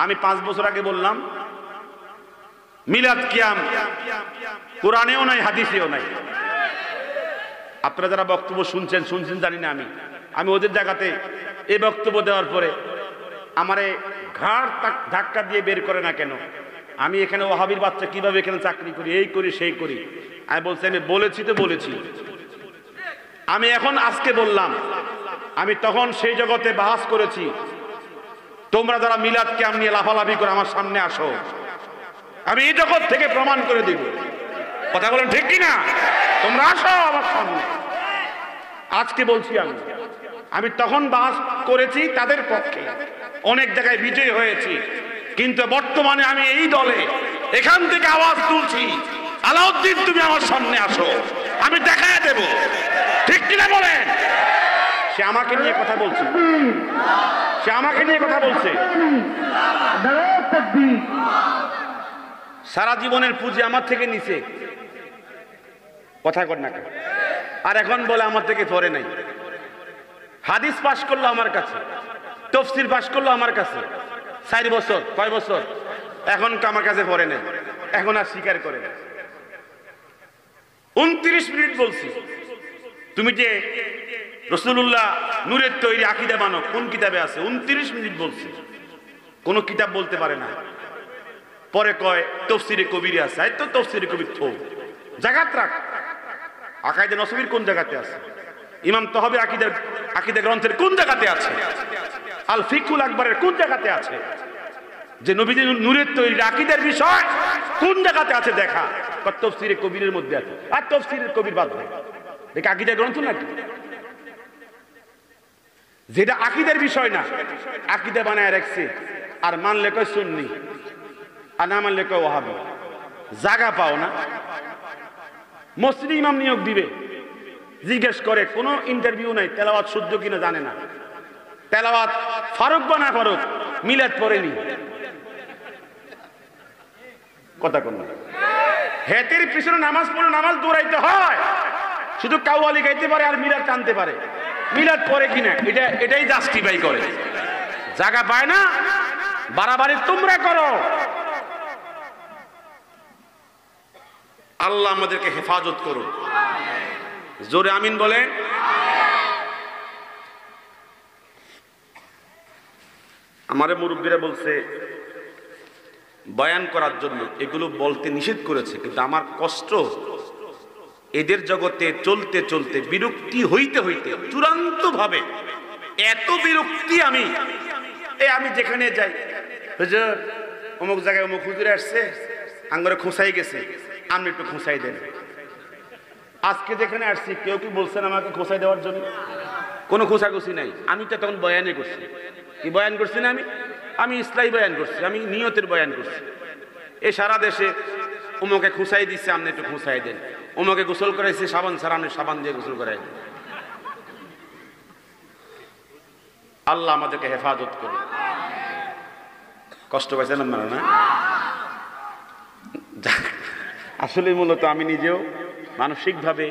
আমি 5 বছর আগে বললাম মিলাদ কিয়াম কোরআনেও নাই, হাদিসেও নাই। আপনারা যারা বক্তব্য শুনছেন জানি না, আমি ওদের জায়গাতে এই বক্তব্য দেওয়ার পরে আমারে ঘাড় ধাক্কা দিয়ে বের করে না কেন? আমি এখানে ওয়াহাবির বাচ্চা কিভাবে এখানে চাকরি করি, এই করি সেই করি। আমি বলছি আমি বলেছি তো বলেছি। আমি এখন আজকে বললাম, আমি তখন সেই জগতে বাহাস করেছি। তোমরা যারা মিলাদ কিয়াম নিয়ে লাফালাফি করে আমার সামনে আসো, আমি এই জগৎ থেকে প্রমাণ করে দিব। কথা বলেন ঠিক কিনা? তোমরা আসো আমার সামনে। আজকে বলছি আমি তখন বাস করেছি তাদের পক্ষে, অনেক জায়গায় বিজয় হয়েছি, কিন্তু বর্তমানে আমি এই দলে এখান থেকে আওয়াজ তুলছি, আলাউদ্দিন তুমি আমার সামনে আসো, আমি দেখায় দেব। ঠিক কিনা বলেন? সে আমাকে নিয়ে কথা বলছে, সারা জীবনের পুঁজি আমার থেকে নিছে, কথা কর না। আর এখন বলে আমার থেকে পড়ে নাই। হাদিস পাশ করলো আমার কাছে, তাফসীর পাশ করলো আমার কাছে 4 বছর, 5 বছর, এখন আমার কাছে পড়ে নাই, এখন আর স্বীকার করে না। 29 মিনিট বলছি তুমি যে রাসূলুল্লাহ নূরের তৈরি আকীদা মানো, কোন কিতাবে আছে? 29 মিনিট বলছি, কোন কিতাব বলতে পারে না। পরে কয় তাফসীরে কবিরে আছে। এই তো তাফসীরে কবির তো জায়গাত রাখ, আকাইদে নসবীর কোন জায়গাতে আছে? ইমাম তাহাবীর আকীদা গ্রন্থের কোন জায়গাতে আছে? আল ফিকহুল আকবরের কোন জায়গাতে আছে? যে নবীজি নূরের তৈরি আকীদার বিষয় কোন জায়গাতে আছে দেখা। তাফসীরে কবিরের মধ্যে আছে। আর তাফসীরে কবির বাদ দেয়, দেখে আকীদা গ্রন্থ নাকি? যেটা আকীদার বিষয় না, আকীদা বানায় রাখছে, আর মানলে কয় সুন্নি, আর না মানলে কয় ওয়াহাবি। জায়গা পাও না। মসজিদে ইমাম নিয়োগ দিবে, জিজ্ঞেস করে, কোনো ইন্টারভিউ নাই, তেলাওয়াত শুদ্ধ কিনা জানে না। তেলাওয়াত ফারুক বা না ফারুক, মিলাদ পড়েনি। কথা কোন হেতের পিছনে নামাজ পড়ে নামাজ দৌড়াইতে হয়, শুধু কাওয়ালি গাইতে পারে আর মিলাদ টানতে পারে। মিলাদ পড়ে কিনা এটাই জাস্টিফাই করে। জায়গা পায় না, বাড়াবাড়ি তোমরা করো। আল্লাহ আমাদেরকে হেফাজত করুন, জোরে আমিন বলে। আমারে মুরব্বীরা বলছে বয়ান করার জন্য, এগুলো বলতে নিষেধ করেছে, কিন্তু আমার কষ্ট, এদের জগতে চলতে চলতে বিরক্তি হইতে হইতে চূড়ান্ত ভাবে এত বিরক্তি আমি যেখানে যাই, হুজুর অমুক জায়গায় অমুক হুজুর আসছে, আঙ্গরে খোঁসাই গেছে, আপনি একটু খোঁসাই দেন। আজকে যেখানে আসছি কেউ কি বলছেন আমাকে খোঁসাই দেওয়ার জন্য? কোনো খোঁসাখুসি নাই। আমি তো তখন বয়ানে করছি। কি বয়ান করছি না? আমি ইসলামী বয়ান করছি, আমি নিয়তের বয়ান করছি। এই সারা দেশে অমুকে খুঁসাই দিচ্ছে, আপনি একটু খুঁসাই দেন। অমুকে গোসল করাইছে সাবান ছাড়া, আপনি সাবান দিয়ে গোসল করাই দেন। আল্লাহ আমাদেরকে হেফাজত করুন। কষ্ট পাইছেন আপনারা না? আসলে মূলত আমি নিজেও মানসিকভাবে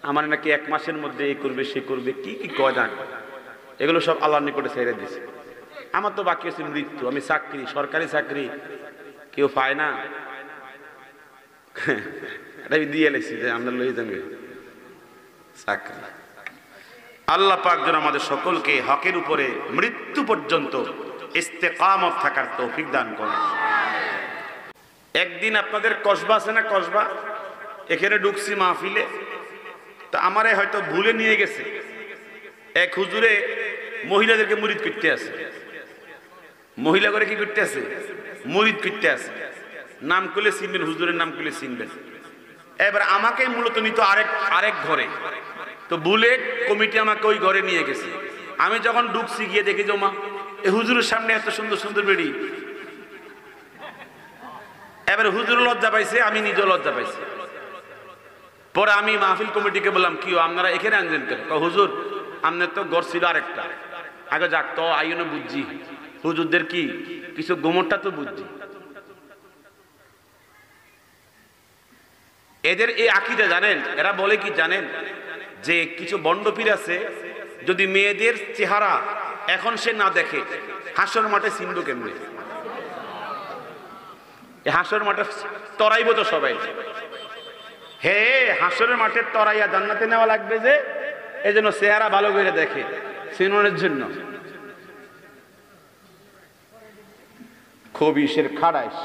আমার নাকি 1 মাসের মধ্যে এই করবে সে করবে, কি কি কয় না, এগুলো সব আল্লাহর নিকটে ছেড়ে দিয়েছে। আমার তো বাকি আছে মৃত্যু। আমি চাকরি, সরকারি চাকরি কেউ পায় না, এটা দিয়ে লেছি যে আমরা লই যাবে চাকরি। আল্লাহ পাক যেন আমাদের সকলকে হকের উপরে মৃত্যু পর্যন্ত ইস্তেকামত থাকার তৌফিক দান করেন। একদিন আপনাদের কসবা আছে না, কসবা, এখানে ঢুকছি মাহফিলে, তো আমারে হয়তো ভুলে নিয়ে গেছে। এক হুজুরে মহিলাদেরকে মুরিদ করতে আছে, মহিলা করে কি করতে আছে? মুরিদ করতে আছে। নাম করলে চিনবেন, হুজুরের নাম করলে চিনবেন। এবার আমাকে মূলত নিত আরেক ঘরে, তো ভুলে কমিটি আমাকে ওই ঘরে নিয়ে গেছে। আমি যখন ঢুকছি গিয়ে দেখি জমা এই হুজুরের সামনে এত সুন্দর সুন্দর বেড়ি। এবার হুজুর লজ্জা পাইছে, আমি নিজেও লজ্জা পাইছি। পরে আমি মাহফিল কমিটিকে বললাম, কি আপনারা এখানে আনছেন কেন? হুজুর আপনার তো ঘর ছিল আরেকটা, আগে যাক তো আইন বুঝছি, হুজুরদের কি কিছু গোমরটা তো বুঝছি। এদের এই আকীদা জানেন, এরা বলে কি জানেন, যে কিছু বন্ডপীর আছে, যদি মেয়েদের চেহারা এখন সে না দেখে, হাসর মাঠে চিনব কেমনে? হাসর মাঠে তরাইব তো সবাই। হে হাসরের মাঠে তরাইয়া জান্নাতে নেওয়া লাগবে যে, এই জন্য চেহারা ভালো করে দেখে চিননের জন্য। খবিশের খাড়াইশ,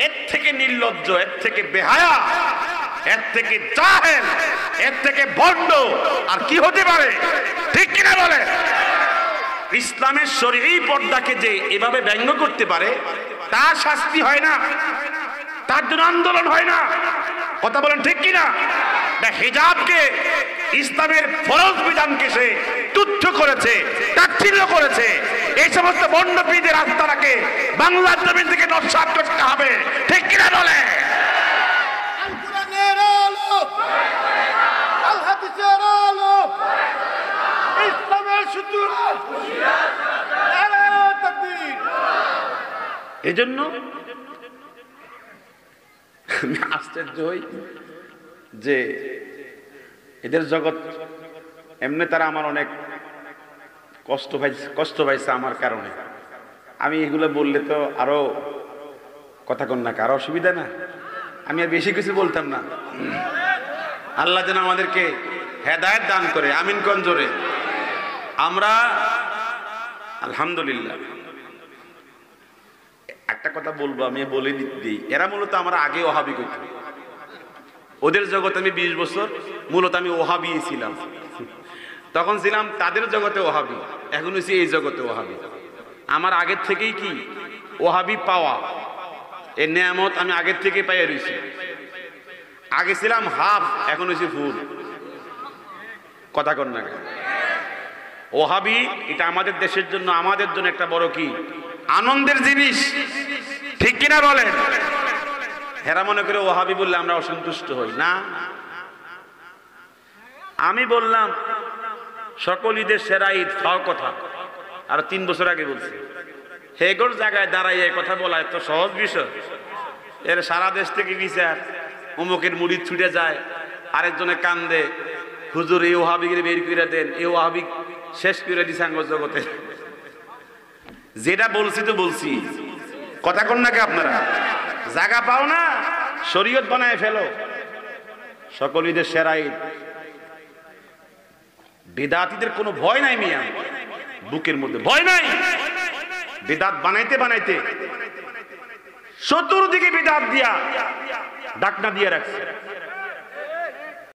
এর থেকে নির্লজ্জ, এর থেকে বেহায়া, এর থেকে জাহেল, এর থেকে ভণ্ড আর কি হতে পারে? ঠিক কিনা বলে? ইসলামের শরীয়ী পর্দাকে যে এভাবে ব্যঙ্গ করতে পারে, তার শাস্তি হয় না, তার জন্য আন্দোলন হয় না। কথা বলেন ঠিক কিনা? হিজাবকে, ইসলামের ফরজ বিধানকে সে তুচ্ছ করেছে, তাচ্ছিল্য করেছে। এই সমস্ত বন্ডপীদের রাস্তাটাকে বাংলার জমিন থেকে নস্যাৎ করতে হবে। ঠিক কিনা বলে? এই জন্য আমি আশ্চর্য হই যে এদের জগৎ এমনি, তারা আমার অনেক কষ্ট পাইছে আমার কারণে। আমি এগুলো বললে তো আরো কথা কন না, কারো অসুবিধা না, আমি আর বেশি কিছু বলতাম না। আল্লাহ যেন আমাদেরকে হেদায়েত দান করে, আমিন কোন জোরে। আমরা আলহামদুলিল্লাহ একটা কথা বলবো, আমি বলে দিই, এরা মূলত আমরা আগে ওহাবি করতাম। ওদের জগতে আমি 20 বছর মূলত আমি ওহাবি ছিলাম। তখন ছিলাম তাদের জগতে ওহাবি, এখন হচ্ছে এই জগতে ওহাবি। আমার আগের থেকেই কি ওহাবি পাওয়া, এই নেয়ামত আমি আগের থেকেই পাইয়া রয়েছি। আগে ছিলাম হাফ, এখন হচ্ছে ফুল। কথা কর না, ওহাবি এটা আমাদের দেশের জন্য, আমাদের জন্য একটা বড় কি আনন্দের জিনিস। ঠিক কিনা বলেন? হেরা মনে করে ওহাবি বললে আমরা অসন্তুষ্ট হই না। আমি বললাম সকল ঈদের সেরা ঈদ ফাও কথা, আর 3 বছর আগে বলছি। হেগোর জায়গায় দাঁড়াই এই কথা বলা এত সহজ বিষয়? এর সারা দেশ থেকে বিচার, অমুকের মুড়ি ছুটে যায়, আরেকজনে কান্দে, হুজুর এই ওহাবিকে বের করে দেন, এই ওহাবি শেষ করে দিছে আঙ্গ জগতে। যেটা বলছি তো বলছি, কথা কন নাকি আপনারা? জায়গা পাও না, শরীয়ত বানায় ফেলো। সকল ঈদের সেরা ঈদ। বিদাতীদের কোনো ভয় নাই মিয়া, বুকের মধ্যে ভয় নাই। বিদাত বানাইতে বানাইতে চতুর্দিকে বিদাত দিয়া ডাকনা দিয়ে রাখছে।